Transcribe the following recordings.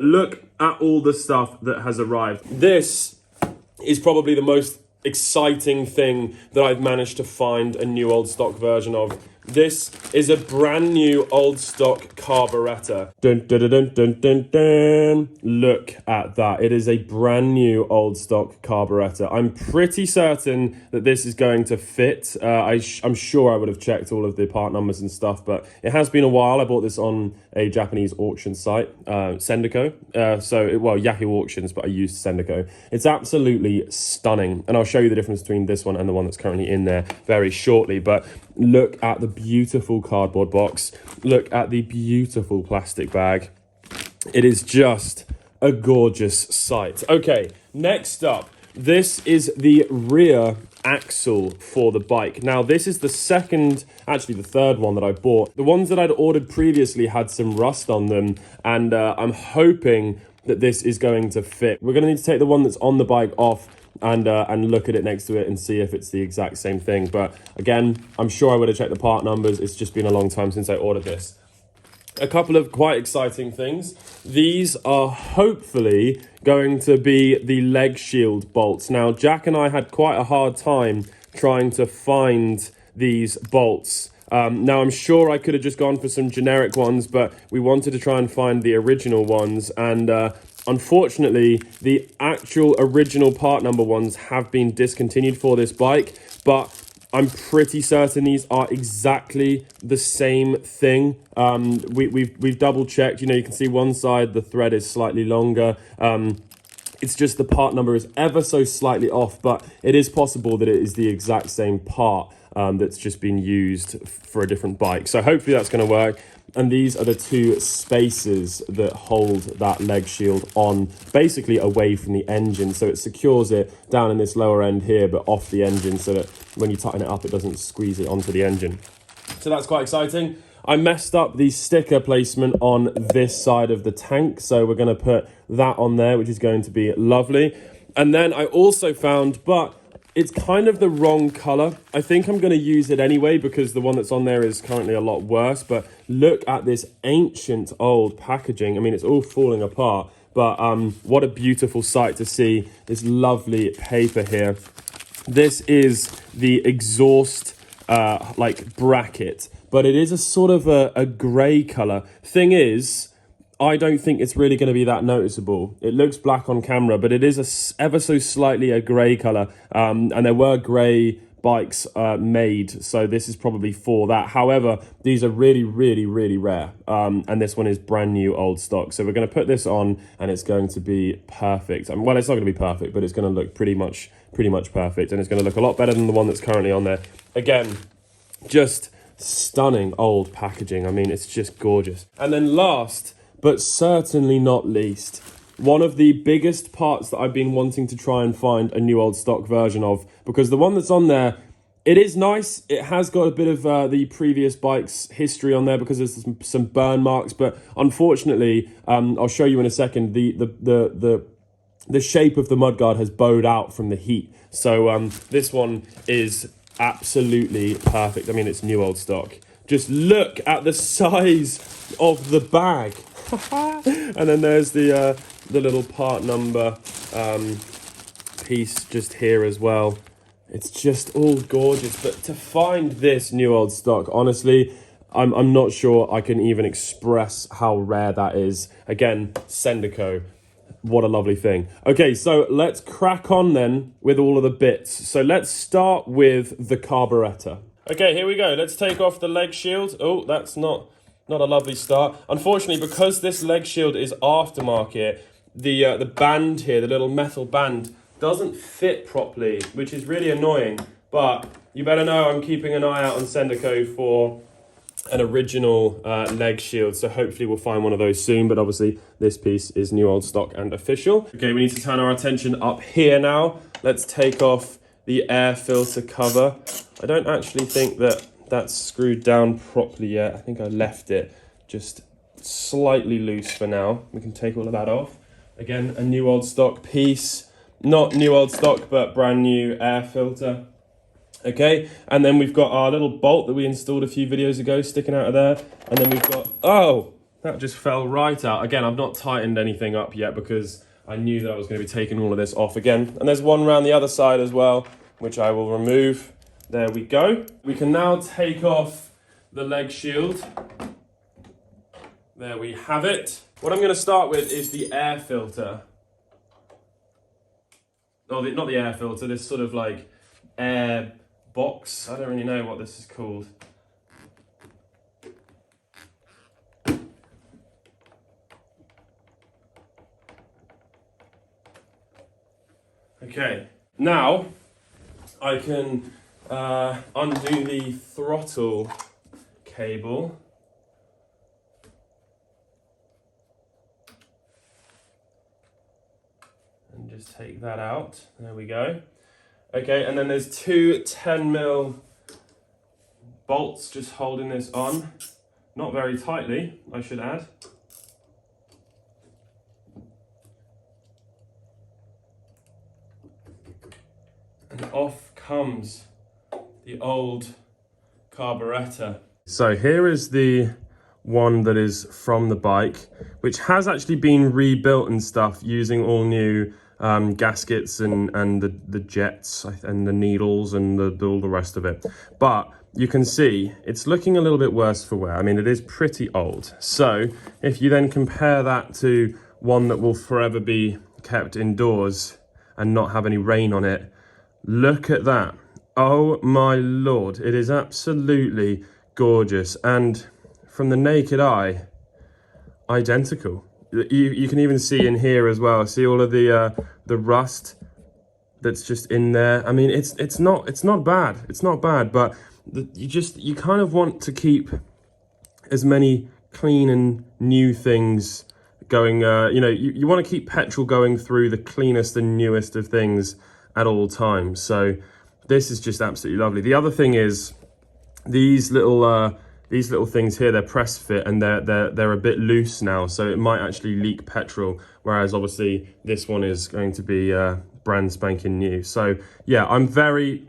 Look at all the stuff that has arrived. This is probably the most exciting thing that I've managed to find a new old stock version of. This is a brand new old stock carburetor. Dun, dun, dun, dun, dun, dun. Look at that. It is a brand new old stock carburetor. I'm pretty certain that this is going to fit. I'm sure I would have checked all of the part numbers and stuff, but it has been a while. I bought this on a Japanese auction site, Sendico. Yahoo Auctions, but I used Sendico. It's absolutely stunning. And I'll show you the difference between this one and the one that's currently in there very shortly. But look at the beautiful cardboard box. Look at the beautiful plastic bag. It is just a gorgeous sight. Okay, next up, this is the rear axle for the bike. Now, this is the third one that I bought. The ones that I'd ordered previously had some rust on them, and I'm hoping that this is going to fit. We're going to need to take the one that's on the bike off and look at it next to it and see if it's the exact same thing. But again, I'm sure I would have checked the part numbers. It's just been a long time since I ordered this. A couple of quite exciting things. These are hopefully going to be the leg shield bolts. Now, Jack and I had quite a hard time trying to find these bolts. Now, I'm sure I could have just gone for some generic ones, but we wanted to try and find the original ones. And unfortunately, the actual original part number ones have been discontinued for this bike, but I'm pretty certain these are exactly the same thing. We've double checked. You know, you can see one side, the thread is slightly longer. It's just the part number is ever so slightly off, but it is possible that it is the exact same part that's just been used for a different bike. So hopefully that's going to work. And these are the two spaces that hold that leg shield on, basically away from the engine. So it secures it down in this lower end here, but off the engine, so that when you tighten it up, it doesn't squeeze it onto the engine. So that's quite exciting. I messed up the sticker placement on this side of the tank, so we're going to put that on there, which is going to be lovely. And then I also found, but it's kind of the wrong color. I think I'm going to use it anyway because the one that's on there is currently a lot worse. But look at this ancient old packaging. I mean, it's all falling apart, but what a beautiful sight to see. This lovely paper here. This is the exhaust bracket, but it is a sort of a gray color. Thing is, I don't think it's really going to be that noticeable. It looks black on camera, but it is ever so slightly a grey colour. And there were grey bikes made, so this is probably for that. However, these are really, really, really rare. And this one is brand new old stock. So we're going to put this on and it's going to be perfect. Well, it's not going to be perfect, but it's going to look pretty much perfect. And it's going to look a lot better than the one that's currently on there. Again, just stunning old packaging. I mean, it's just gorgeous. And then last, but certainly not least, one of the biggest parts that I've been wanting to try and find a new old stock version of, because the one that's on there, it is nice. It has got a bit of the previous bike's history on there because there's some burn marks, but unfortunately, I'll show you in a second, the shape of the mudguard has bowed out from the heat. So this one is absolutely perfect. I mean, it's new old stock. Just look at the size of the bag. And then there's the little part number piece just here as well. It's just all gorgeous. But to find this new old stock, honestly, I'm not sure I can even express how rare that is. Again, Sendico, what a lovely thing. Okay, so let's crack on then with all of the bits. So let's start with the carburetor. Okay, here we go. Let's take off the leg shield. Oh, that's not a lovely start. Unfortunately, because this leg shield is aftermarket, the band here, the little metal band, doesn't fit properly, which is really annoying. But you better know I'm keeping an eye out on Sendico for an original leg shield, so hopefully we'll find one of those soon. But obviously this piece is new old stock and official. Okay, we need to turn our attention up here now. Let's take off the air filter cover. I don't actually think that that's screwed down properly yet. I think I left it just slightly loose for now. We can take all of that off. Again, a new old stock piece. Not new old stock, but brand new air filter. Okay, and then we've got our little bolt that we installed a few videos ago sticking out of there. And then we've got, oh, that just fell right out. Again, I've not tightened anything up yet because I knew that I was going to be taking all of this off again. And there's one around the other side as well, which I will remove. There we go. We can now take off the leg shield. There we have it. What I'm going to start with is the air filter. Oh, not the air filter, this sort of like air box. I don't really know what this is called. Okay, now I can undo the throttle cable. And just take that out. There we go. Okay, and then there's two 10mm bolts just holding this on. Not very tightly, I should add. And off comes the old carburetor. So here is the one that is from the bike, which has actually been rebuilt and stuff using all new gaskets and the jets and the needles and all the rest of it. But you can see it's looking a little bit worse for wear. I mean, it is pretty old. So if you then compare that to one that will forever be kept indoors and not have any rain on it, look at that. Oh my Lord, it is absolutely gorgeous. And from the naked eye, identical. You can even see in here as well. See all of the rust that's just in there. I mean, it's not bad. It's not bad, but you kind of want to keep as many clean and new things going. You want to keep petrol going through the cleanest and newest of things at all times. So this is just absolutely lovely. The other thing is these little things here, they're press fit and they're a bit loose now, so it might actually leak petrol, whereas obviously this one is going to be brand spanking new. So yeah, I'm very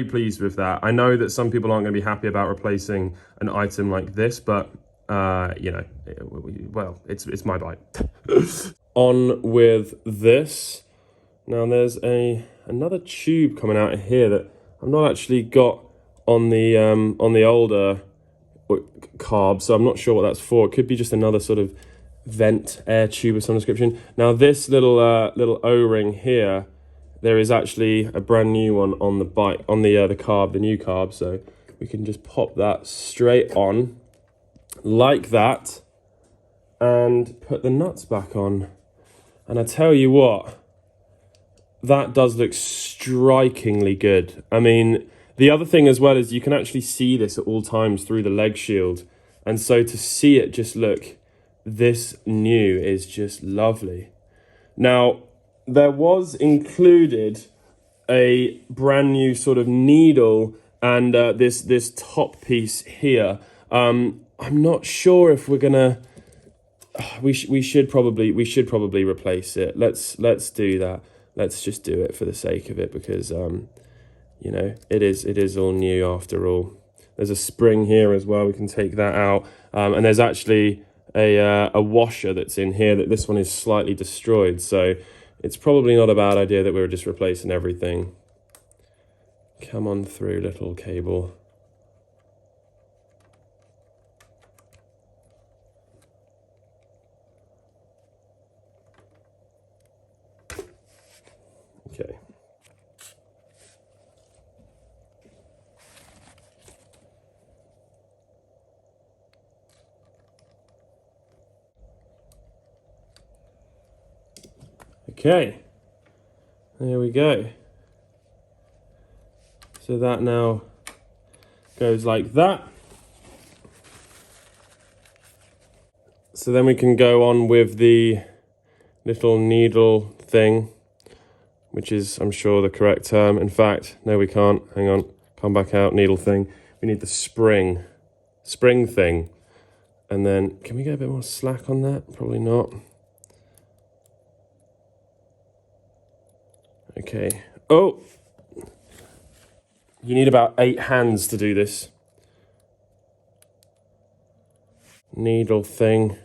pleased with that. I know that some people aren't going to be happy about replacing an item like this, but it's my bike. On with this. Now there's another tube coming out of here that I've not actually got on the older carb, so I'm not sure what that's for. It could be just another sort of vent air tube of some description. Now this little O-ring here, there is actually a brand new one on the bike, on the carb, the new carb, so we can just pop that straight on like that and put the nuts back on. And I tell you what, that does look strikingly good. I mean, the other thing as well is you can actually see this at all times through the leg shield. And so to see it just look this new is just lovely. Now, there was included a brand new sort of needle and this top piece here. I'm not sure if we're gonna. We should probably replace it. Let's do that. Let's just do it for the sake of it because it is all new after all. There's a spring here as well. We can take that out, and there's actually a washer that's in here. That this one is slightly destroyed, so it's probably not a bad idea that we're just replacing everything. Come on through, little cable. Okay. Okay, there we go. So that now goes like that. So then we can go on with the little needle thing, which is, I'm sure, the correct term. In fact, no, we can't. Hang on, come back out, needle thing. We need the spring thing. And then, can we get a bit more slack on that? Probably not. Okay. Oh! You need about 8 hands to do this. Needle thing.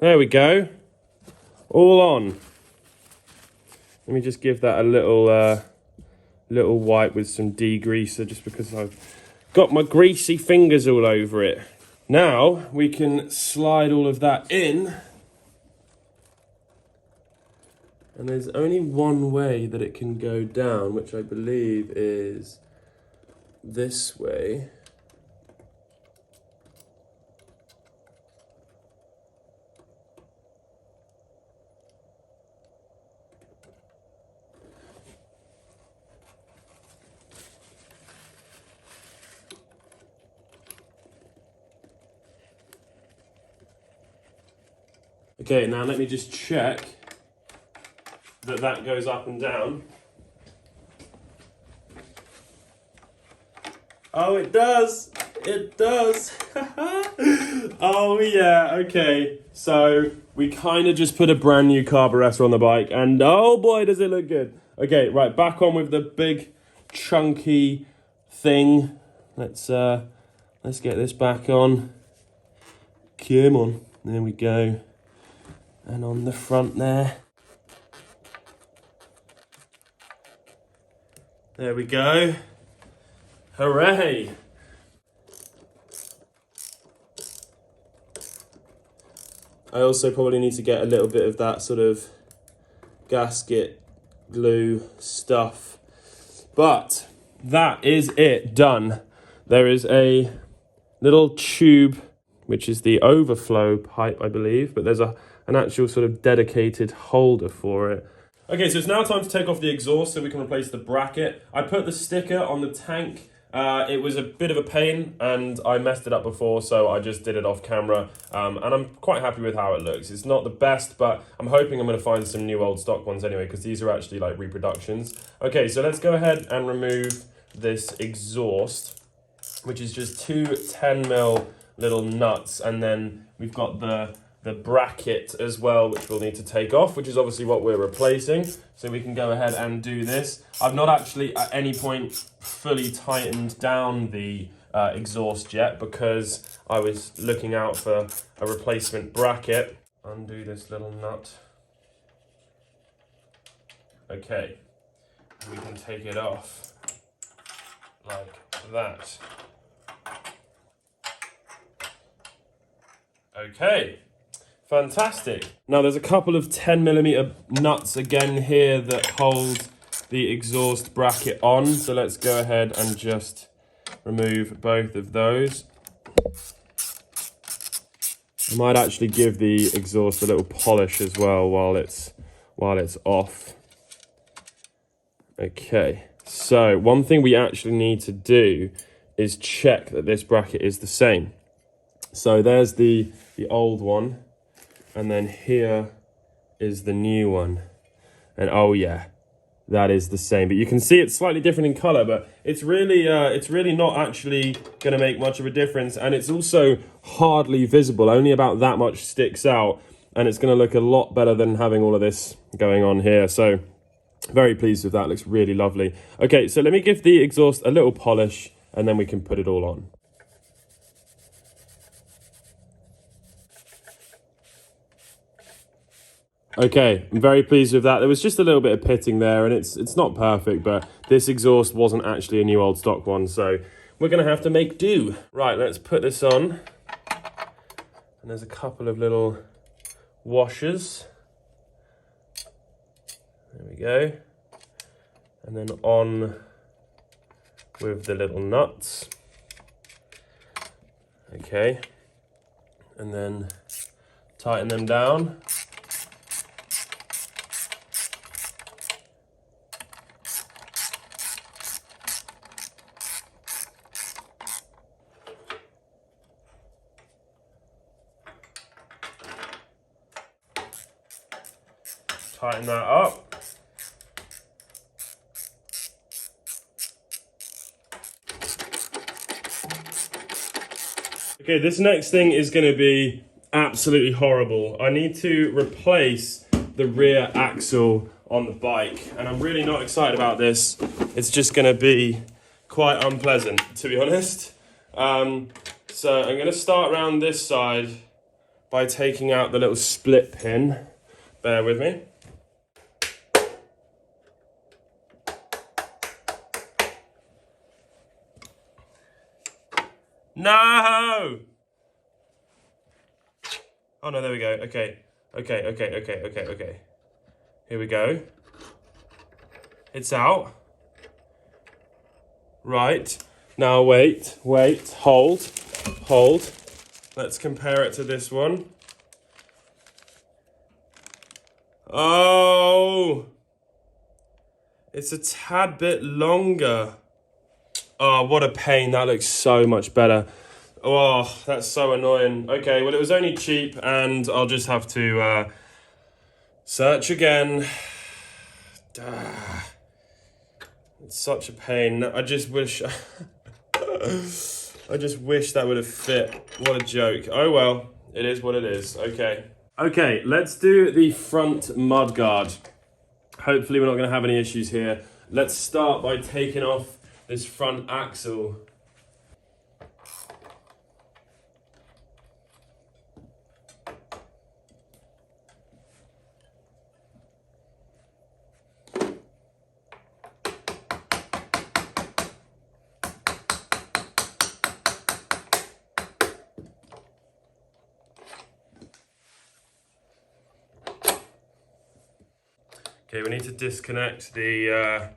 There we go. All on. Let me just give that a little wipe with some degreaser, just because I've got my greasy fingers all over it. Now we can slide all of that in. And there's only one way that it can go down, which I believe is this way. Okay, now let me just check that goes up and down. Oh, it does. It does. Oh, yeah. Okay. So we kind of just put a brand new carburetor on the bike, and oh boy, does it look good. Okay, right. Back on with the big, chunky thing. Let's get this back on. Come on. There we go. And on the front there. There we go. Hooray! I also probably need to get a little bit of that sort of gasket glue stuff. But that is it, done. There is a little tube, which is the overflow pipe, I believe, but there's an actual sort of dedicated holder for it. Okay, so it's now time to take off the exhaust so we can replace the bracket. I put the sticker on the tank. It was a bit of a pain and I messed it up before, so I just did it off camera. And I'm quite happy with how it looks. It's not the best, but I'm hoping I'm going to find some new old stock ones anyway, because these are actually like reproductions. Okay, so let's go ahead and remove this exhaust, which is just two 10mm little nuts, and then we've got the bracket as well, which we'll need to take off, which is obviously what we're replacing. So we can go ahead and do this. I've not actually at any point fully tightened down the exhaust yet, because I was looking out for a replacement bracket. Undo this little nut. Okay, we can take it off like that. Okay. Fantastic. Now there's a couple of 10mm nuts again here that hold the exhaust bracket on. So let's go ahead and just remove both of those. I might actually give the exhaust a little polish as well while it's off. Okay, so one thing we actually need to do is check that this bracket is the same. So there's the old one. And then here is the new one. And oh yeah, that is the same. But you can see it's slightly different in color, but it's really not actually going to make much of a difference. And it's also hardly visible. Only about that much sticks out. And it's going to look a lot better than having all of this going on here. So very pleased with that. Looks really lovely. Okay, so let me give the exhaust a little polish and then we can put it all on. Okay, I'm very pleased with that. There was just a little bit of pitting there, and it's not perfect, but this exhaust wasn't actually a new old stock one, so we're going to have to make do. Right, let's put this on. And there's a couple of little washers. There we go. And then on with the little nuts. Okay. And then tighten them down. Tighten that up. Okay, this next thing is going to be absolutely horrible. I need to replace the rear axle on the bike, and I'm really not excited about this. It's just going to be quite unpleasant, to be honest. So I'm going to start around this side by taking out the little split pin. Bear with me. No! Oh no, there we go. Okay. Here we go. It's out. Right. Now wait, hold. Let's compare it to this one. Oh! It's a tad bit longer. Oh, what a pain. That looks so much better. Oh, that's so annoying. Okay, well, it was only cheap, and I'll just have to search again. It's such a pain. I just wish... I just wish that would have fit. What a joke. Oh well, it is what it is. Okay. Okay, let's do the front mudguard. Hopefully we're not going to have any issues here. Let's start by taking off this front axle. Okay, we need to disconnect the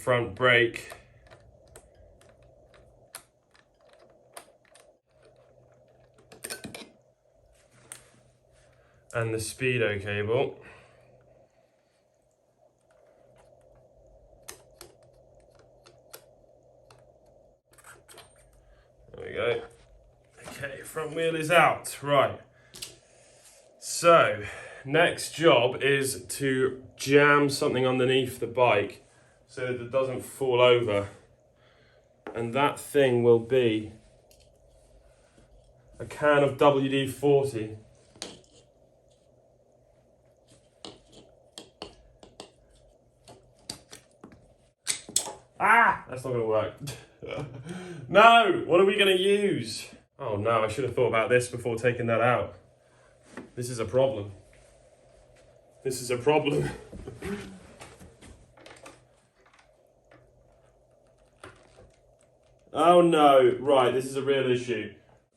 front brake. And the speedo cable. There we go. Okay, front wheel is out. Right. So, next job is to jam something underneath the bike so that it doesn't fall over. And that thing will be a can of WD-40. Ah! That's not gonna work. No! What are we gonna use? Oh no, I should have thought about this before taking that out. This is a problem. This is a problem. Oh no, right, this is a real issue.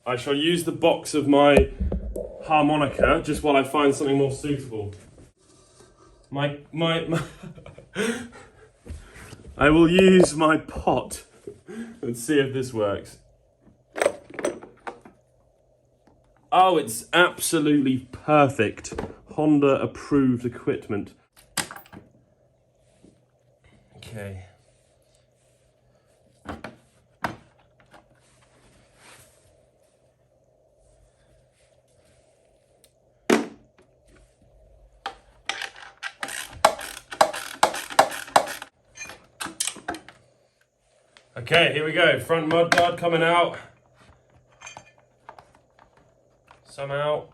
I shall use the box of my harmonica just while I find something more suitable. My I will use my pot and see if this works. Oh, it's absolutely perfect. Honda approved equipment. Okay. Okay, here we go. Front mudguard coming out. Somehow.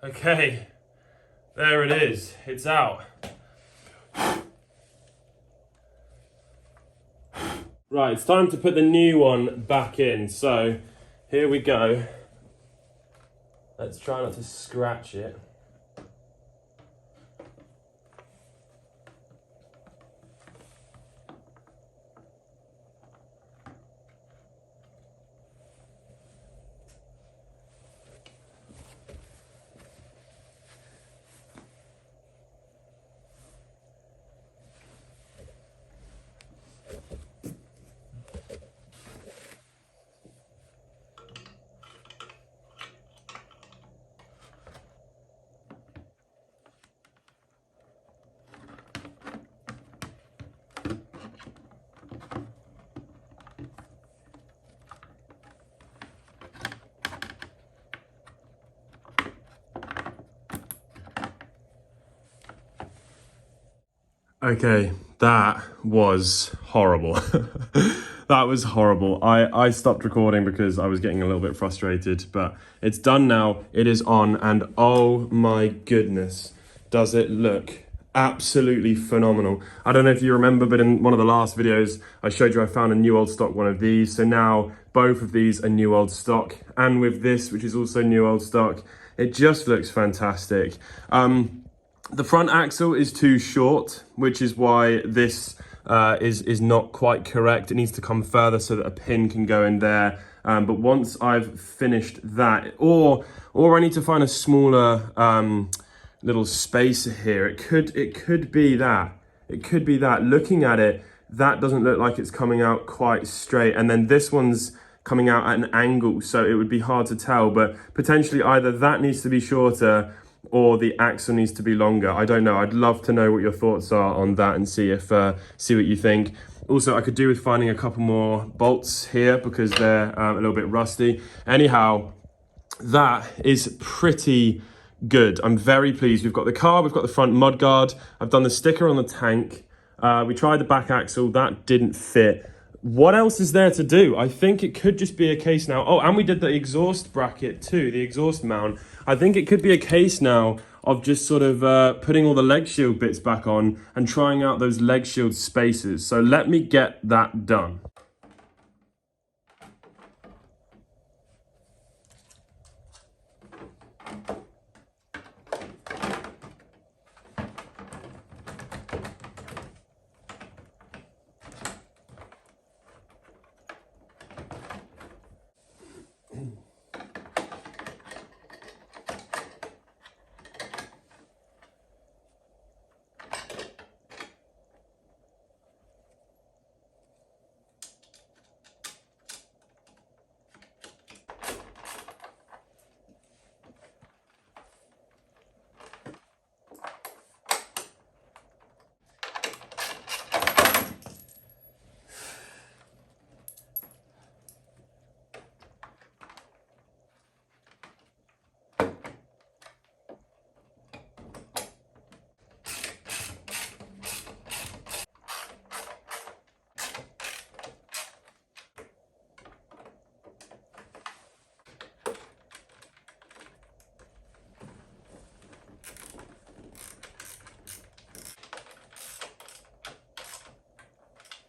Okay, there it is. It's out. Right, it's time to put the new one back in. So, here we go. Let's try not to scratch it. Okay, that was horrible. That was horrible. I stopped recording because I was getting a little bit frustrated, but it's done now. It is on, and oh my goodness, does it look absolutely phenomenal. I don't know if you remember, but in one of the last videos, I showed you I found a new old stock one of these. So now both of these are new old stock, and with this, which is also new old stock, it just looks fantastic. The front axle is too short, which is why this is not quite correct. It needs to come further so that a pin can go in there. But once I've finished that, or I need to find a smaller little spacer here. It could be that. It could be that. Looking at it, that doesn't look like it's coming out quite straight. And then this one's coming out at an angle, so it would be hard to tell. But potentially either that needs to be shorter or the axle needs to be longer. I don't know. I'd love to know what your thoughts are on that and see what you think. Also, I could do with finding a couple more bolts here because they're a little bit rusty. Anyhow, that is pretty good. I'm very pleased. We've got the car, we've got the front mudguard. I've done the sticker on the tank. We tried the back axle, that didn't fit. What else is there to do? I think it could just be a case now. Oh, and we did the exhaust bracket too, the exhaust mount. I think it could be a case now of just sort of putting all the leg shield bits back on and trying out those leg shield spacers. So let me get that done.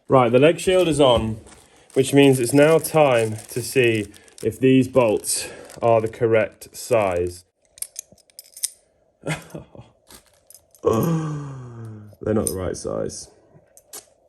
Right, the leg shield is on, which means it's now time to see if these bolts are the correct size. They're not the right size.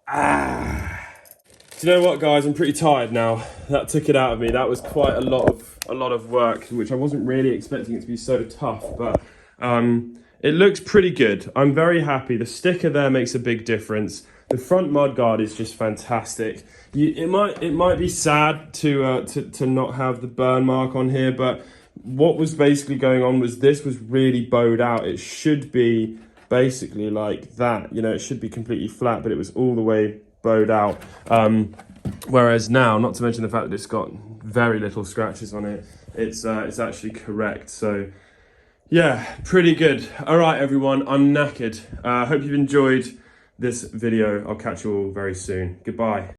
Do you know what, guys? I'm pretty tired now. That took it out of me. That was quite a lot of work, which I wasn't really expecting it to be so tough, but it looks pretty good. I'm very happy. The sticker there makes a big difference. The front mudguard is just fantastic. It might be sad to not have the burn mark on here, but what was basically going on was this was really bowed out. It should be basically like that. You know, it should be completely flat, but it was all the way bowed out. Whereas now, not to mention the fact that it's got very little scratches on it, it's actually correct. So yeah, pretty good. All right, everyone, I'm knackered. Hope you've enjoyed this video. I'll catch you all very soon. Goodbye.